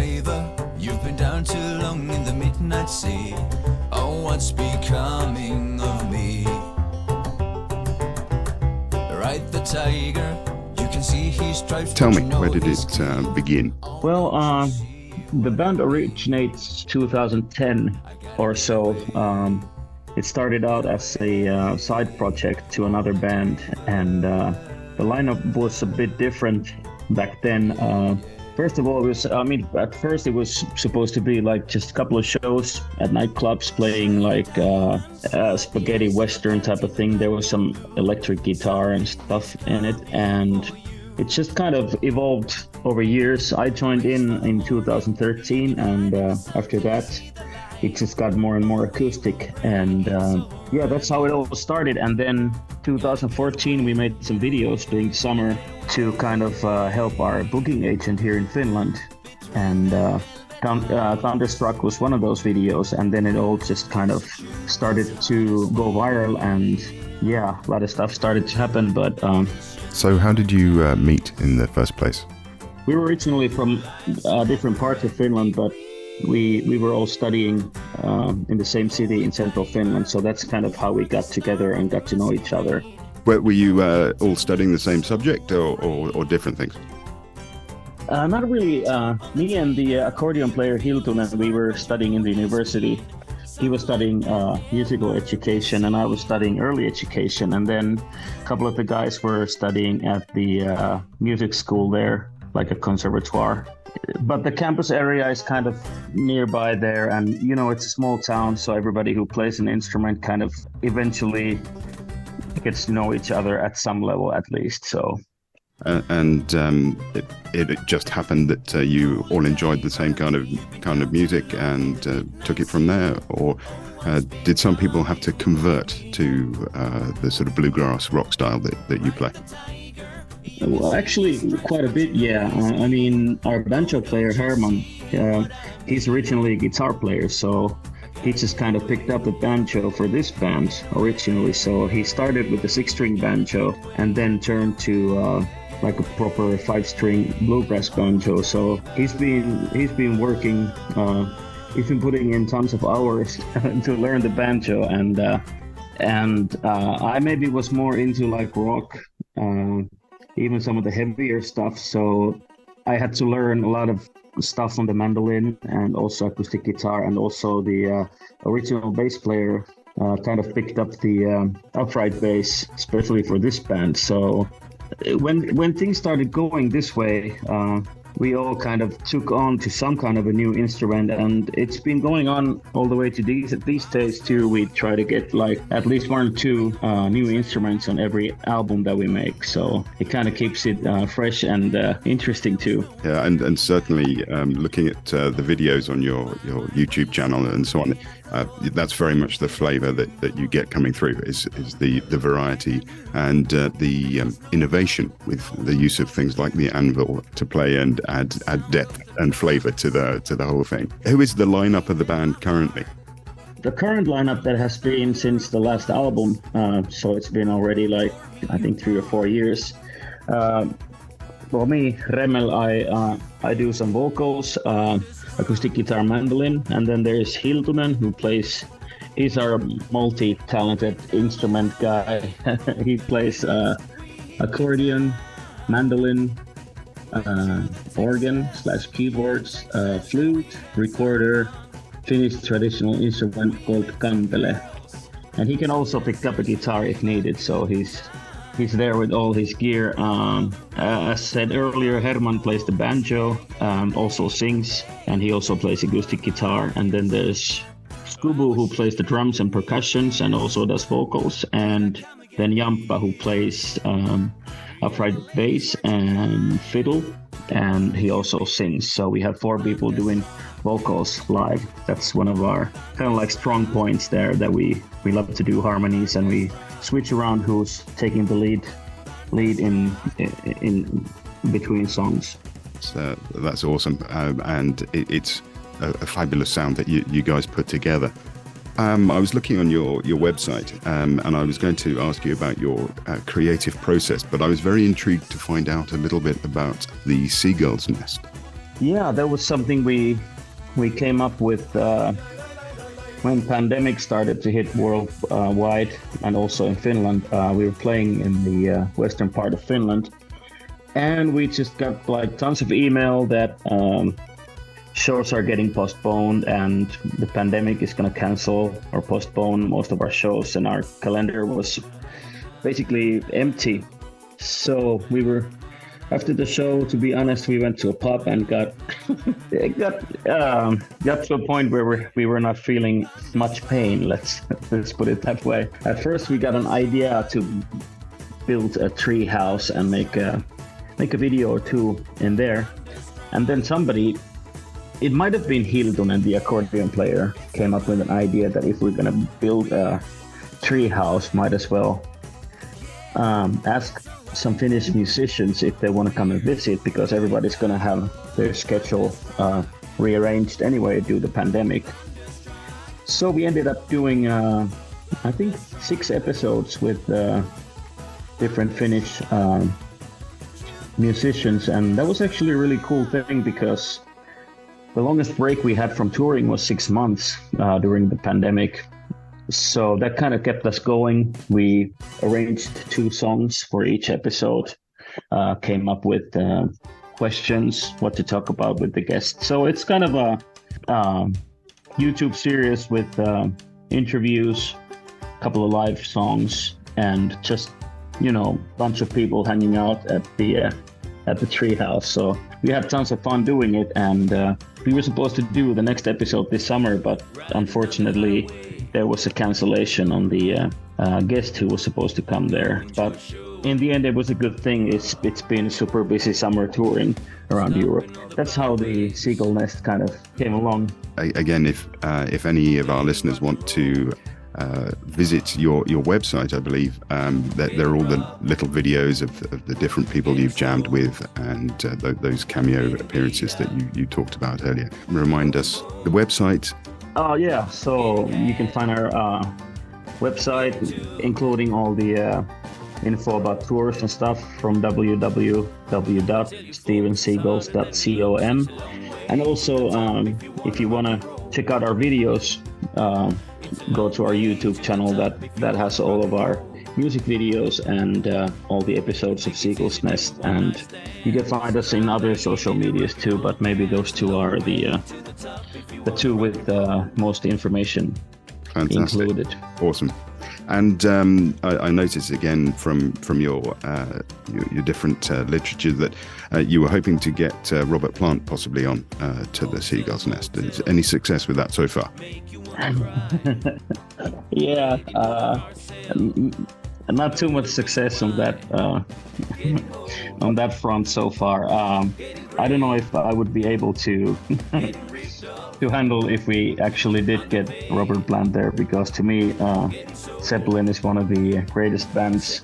diver. You've been down too long in the midnight sea. Oh, what's becoming of me? Right, the tiger. You can see he stripes. Tell me, where did it begin? Well, the band originates 2010 or so. It started out as a side project to another band, and the lineup was a bit different back then. First of all, at first it was supposed to be like just a couple of shows at nightclubs playing like spaghetti western type of thing. There was some electric guitar and stuff in it, and it just kind of evolved over years. I joined in 2013, and after that, it just got more and more acoustic, and yeah, that's how it all started. And then 2014, we made some videos during summer to kind of help our booking agent here in Finland, and Thunderstruck was one of those videos, and then it all just kind of started to go viral, and yeah, a lot of stuff started to happen. But So how did you meet in the first place? we were originally from different parts of Finland, but we were all studying in the same city in central Finland, so that's kind of how we got together and got to know each other. Were you all studying the same subject or different things? Not really. Me and the accordion player Hiltunen, we were studying in the university. He was studying musical education, and I was studying early education. And then a couple of the guys were studying at the music school there, like a conservatoire. But the campus area is kind of nearby there, and you know, it's a small town, so everybody who plays an instrument kind of eventually gets to know each other at some level at least. So it just happened that you all enjoyed the same kind of music and took it from there, or did some people have to convert to the sort of bluegrass rock style that you play? Well, actually, quite a bit, yeah. I mean, our banjo player, Herman, he's originally a guitar player, so he just kind of picked up the banjo for this band originally. So he started with the 6-string banjo and then turned to like a proper 5-string bluegrass banjo. So he's been working, he's been putting in tons of hours to learn the banjo, and I maybe was more into like rock, even some of the heavier stuff. So I had to learn a lot of stuff on the mandolin and also acoustic guitar, and also the original bass player kind of picked up the upright bass, especially for this band. So when things started going this way, we all kind of took on to some kind of a new instrument, and it's been going on all the way to these days too. We try to get like at least 1 or 2 new instruments on every album that we make, so it kind of keeps it fresh and interesting too. Yeah, and certainly looking at the videos on your YouTube channel and so on, that's very much the flavor that you get coming through is the variety and the innovation with the use of things like the anvil to play and add depth and flavor to the whole thing. Who is the lineup of the band currently? The current lineup that has been since the last album, so it's been already like I think 3 or 4 years. For me, Remmel, I do some vocals, acoustic guitar, mandolin, and then there's Hiltunen who plays. He's our multi-talented instrument guy. He plays accordion, mandolin, organ/keyboards, flute, recorder, Finnish traditional instrument called kantele, and he can also pick up a guitar if needed. So he's there with all his gear. As said earlier, Herman plays the banjo, also sings, and he also plays acoustic guitar. And then there's Skubu, who plays the drums and percussions and also does vocals, and then Jamppa, who plays upright bass and fiddle, and he also sings. So we have 4 people doing vocals live. That's one of our kind of like strong points there, that we love to do harmonies, and we switch around who's taking the lead in between songs. So that's awesome, and it's a fabulous sound that you guys put together. I was looking on your website, and I was going to ask you about your creative process, but I was very intrigued to find out a little bit about the Seagull's Nest. Yeah, that was something we came up with when pandemic started to hit worldwide, and also in Finland. We were playing in the western part of Finland, and we just got like tons of email that shows are getting postponed, and the pandemic is going to cancel or postpone most of our shows, and our calendar was basically empty. So we were, after the show, to be honest, we went to a pub and got to a point where we were not feeling much pain. Let's put it that way. At first, we got an idea to build a tree house and make a video or two in there, and then somebody, it might have been Hildon, the accordion player, came up with an idea that if we're gonna build a tree house, might as well ask some Finnish musicians if they want to come and visit, because everybody's gonna have their schedule rearranged anyway due to the pandemic. So we ended up doing I think 6 episodes with different Finnish musicians, and that was actually a really cool thing, because the longest break we had from touring was 6 months during the pandemic. So that kind of kept us going. We arranged 2 songs for each episode, came up with questions, what to talk about with the guests. So it's kind of a YouTube series with interviews, a couple of live songs, and just, you know, a bunch of people hanging out at the treehouse. So we had tons of fun doing it, and we were supposed to do the next episode this summer, but unfortunately there was a cancellation on the guest who was supposed to come there. But in the end, it was a good thing. It's been a super busy summer touring around Europe. That's how the Seagull Nest kind of came along. Again, if any of our listeners want to visit your website, I believe that there are all the little videos of the different people you've jammed with, and those cameo appearances that you talked about earlier. Remind us the website. Yeah, so you can find our website, including all the info about tours and stuff, from www.stevenseagulls.com. And also, if you want to check out our videos, go to our YouTube channel that has all of our music videos and all the episodes of Seagull's Nest. And you can find us in other social medias too, but maybe those 2 are the 2 with most information. Fantastic. Included. Awesome. And I noticed again from your different literature that you were hoping to get Robert Plant possibly on to the Seagull's Nest. Is any success with that so far? Yeah, not too much success on that on that front so far. I don't know if I would be able to to handle if we actually did get Robert Plant there, because to me, Zeppelin is one of the greatest bands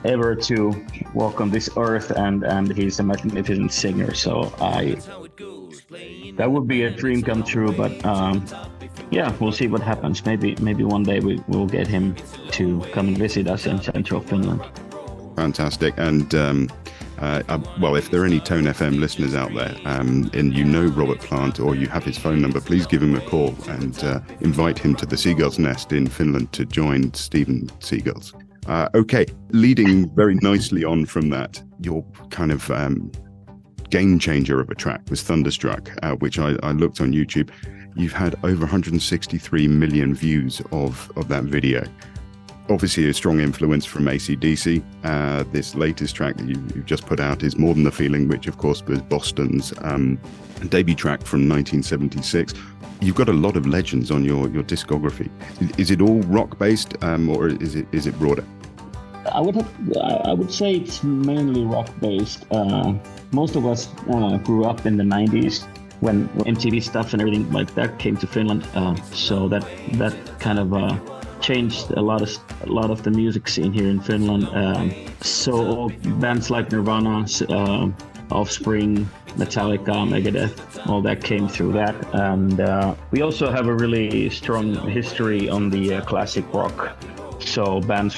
ever to walk on this earth, and he's a magnificent singer. So that would be a dream come true. But yeah, we'll see what happens. Maybe one day we'll get him to come and visit us in central Finland. Fantastic. And well, if there are any Tone FM listeners out there, and you know Robert Plant or you have his phone number, please give him a call and invite him to the Seagull's Nest in Finland to join Steven Seagulls. Okay, leading very nicely on from that, your kind of game changer of a track was Thunderstruck, which I looked on YouTube. You've had over 163 million views of that video. Obviously a strong influence from AC/DC. This latest track that you've just put out is More Than the Feeling, which of course was Boston's debut track from 1976. You've got a lot of legends on your discography. Is it all rock based, or is it broader? I would say it's mainly rock based. Most of us grew up in the 90s when MTV stuff and everything like that came to Finland. So that kind of changed a lot of the music scene here in Finland. So bands like Nirvana, Offspring, Metallica, Megadeth, all that came through that. And we also have a really strong history on the classic rock. So bands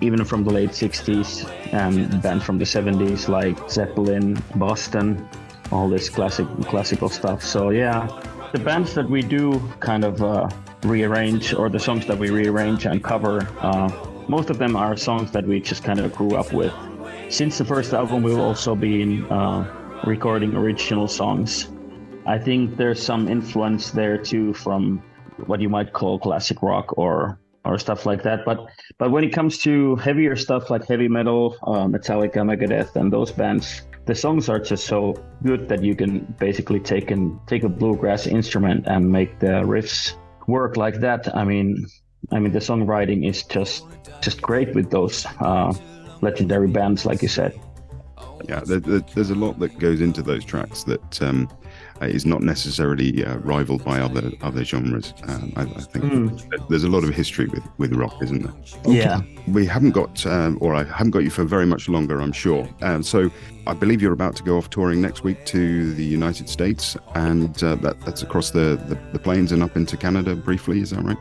even from the late 60s and bands from the 70s like Zeppelin, Boston, all this classical stuff. So yeah, the bands that we do kind of rearrange, or the songs that we rearrange and cover, most of them are songs that we just kind of grew up with. Since the first album, we've also been recording original songs. I think there's some influence there too from what you might call classic rock or stuff like that. But when it comes to heavier stuff like heavy metal, Metallica, Megadeth, and those bands, the songs are just so good that you can basically take a bluegrass instrument and make the riffs work like that. I mean the songwriting is just great with those legendary bands, like you said. Yeah, there's a lot that goes into those tracks that is not necessarily rivaled by other genres. I think there's a lot of history with rock, isn't there? Okay. Yeah. We haven't got, or I haven't got you for very much longer, I'm sure. So I believe you're about to go off touring next week to the United States, and that's across the plains and up into Canada briefly, is that right?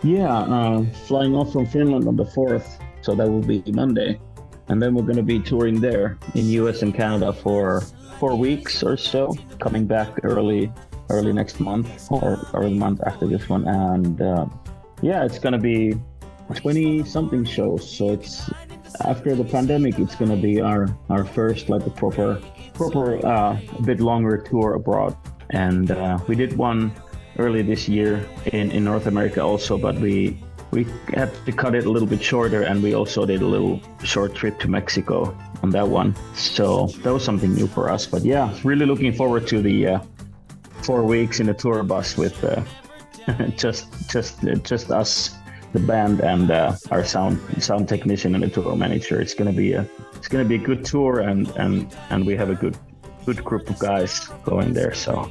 Yeah, flying off from Finland on the 4th, so that will be Monday. And then we're going to be touring there in US and Canada for 4 weeks or so, coming back early next month or the month after this one. And yeah, it's going to be 20 something shows. So it's after the pandemic, it's going to be our first like a proper a bit longer tour abroad. And we did one early this year in North America also, but we had to cut it a little bit shorter, and we also did a little short trip to Mexico on that one. So that was something new for us. But yeah, really looking forward to the 4 weeks in a tour bus with just us, the band, and our sound technician and the tour manager. It's gonna be a good tour, and we have a good group of guys going there. So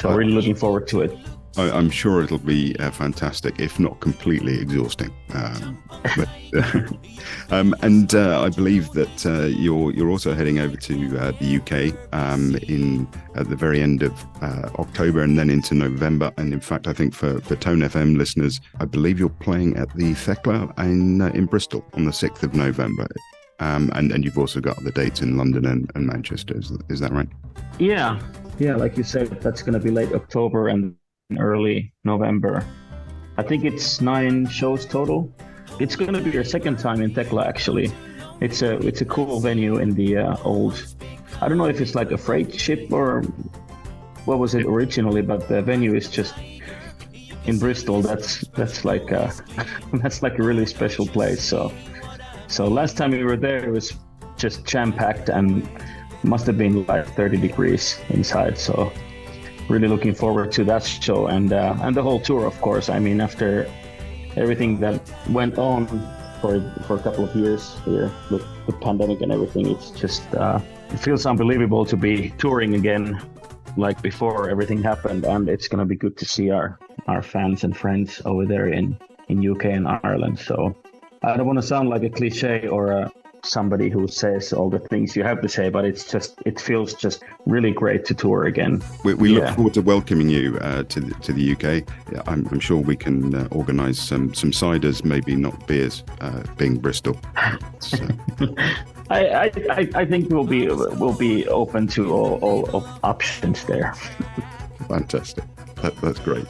really looking forward to it. I'm sure it'll be fantastic, if not completely exhausting. And I believe that you're also heading over to the UK at the very end of October and then into November. And in fact, I think for Tone FM listeners, I believe you're playing at the Thekla in Bristol on the 6th of November. And you've also got the dates in London and Manchester. Is that right? Yeah, like you said, that's going to be late October and early November. I think it's 9 shows total. It's going to be your second time in Thekla, actually. It's a cool venue in the old, I don't know if it's like a freight ship or what was it originally, but the venue is just in Bristol. That's like that's like a really special place. So last time we were there, it was just jam-packed and must have been like 30 degrees inside. So really looking forward to that show and the whole tour, of course. I mean, after everything that went on for a couple of years here with the pandemic and everything, it's just it feels unbelievable to be touring again like before everything happened, and it's gonna be good to see our fans and friends over there in UK and Ireland. So I don't want to sound like a cliche or somebody who says all the things you have to say, but it feels just really great to tour again. We look forward to welcoming you to the UK. Yeah, I'm sure we can organise some ciders, maybe not beers, being Bristol. I think we'll be open to all options there. Fantastic. That's great.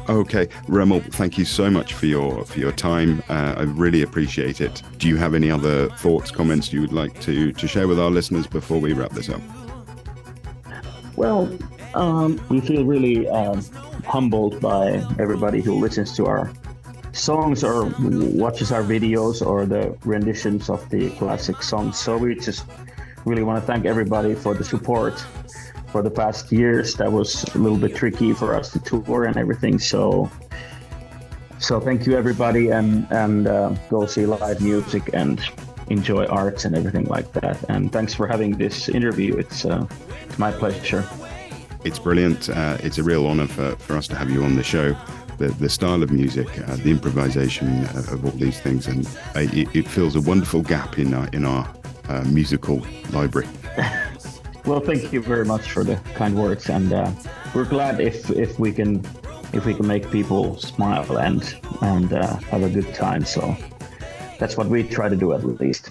Okay, Remmel, thank you so much for your time. I really appreciate it. Do you have any other thoughts, comments you would like to share with our listeners before we wrap this up? Well, we feel really humbled by everybody who listens to our songs or watches our videos or the renditions of the classic songs. So we just really want to thank everybody for the support. For the past years, that was a little bit tricky for us to tour and everything. So thank you, everybody, and go see live music and enjoy arts and everything like that. And thanks for having this interview. It's my pleasure. It's brilliant. It's a real honor for us to have you on the show. The style of music, the improvisation of all these things, and it fills a wonderful gap in our musical library. Well, thank you very much for the kind words, and we're glad if we can make people smile and have a good time. So that's what we try to do, at least.